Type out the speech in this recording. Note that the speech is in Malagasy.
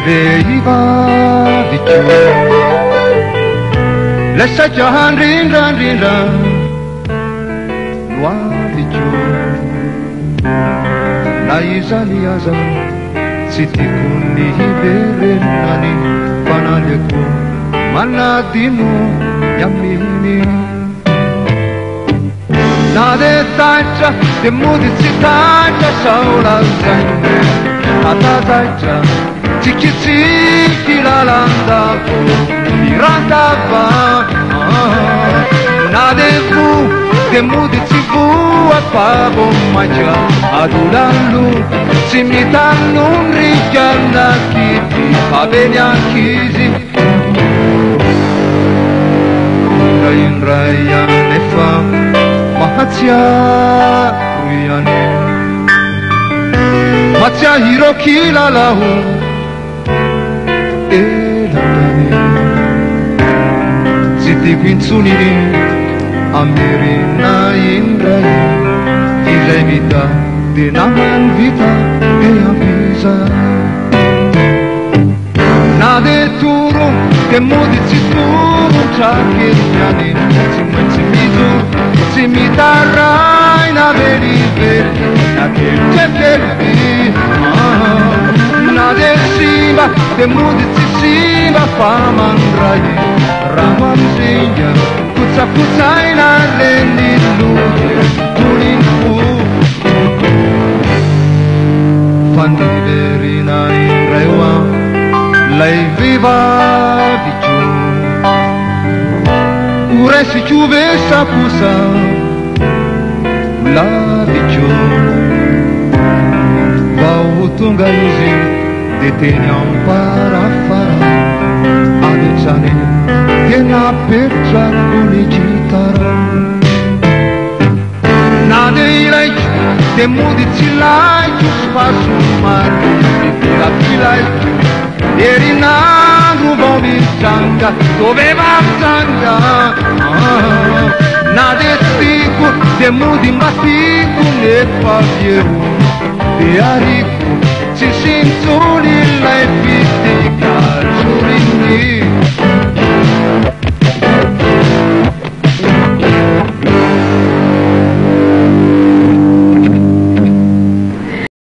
vehivavy koa lasaika handrindrandrindra no avy koa na izany aza tsy tiako ny hiverenany fanaliako manadino yaminy na de taitra de mody tsy taitra sao lazainy atataitra tsikitsiky lalandavo mirandava na de vo de mody tsy voa favo maitra adolalo tsy mitanondrika nakity aveny ankizy indray anefa mahatsiaro ihany matsiahiro kilalaho elatany tsy tiako intsoniny amerina indray izay vita de naman vita de ampiza na de toro de mody tsy toro trakeryany tsy maintsy mizo tsy mitaray na veriveri na kelikely na de simba de mody tsy simba fa mandray rano amizenya kotsakotsaina reny loty torinfo fandiverina indray oa lay vehivavy koa oresiko vesakosa lavy koa vao tonga izy de teny amparafara adetrany tena petrako ny gitara na de ilaiko de mody tsy laiko spasomary mifilafilaiko erinandro vao mitranga doveva mitranga na de tiko de mody mba tiko nefa viero de ariko tsy sintsony lay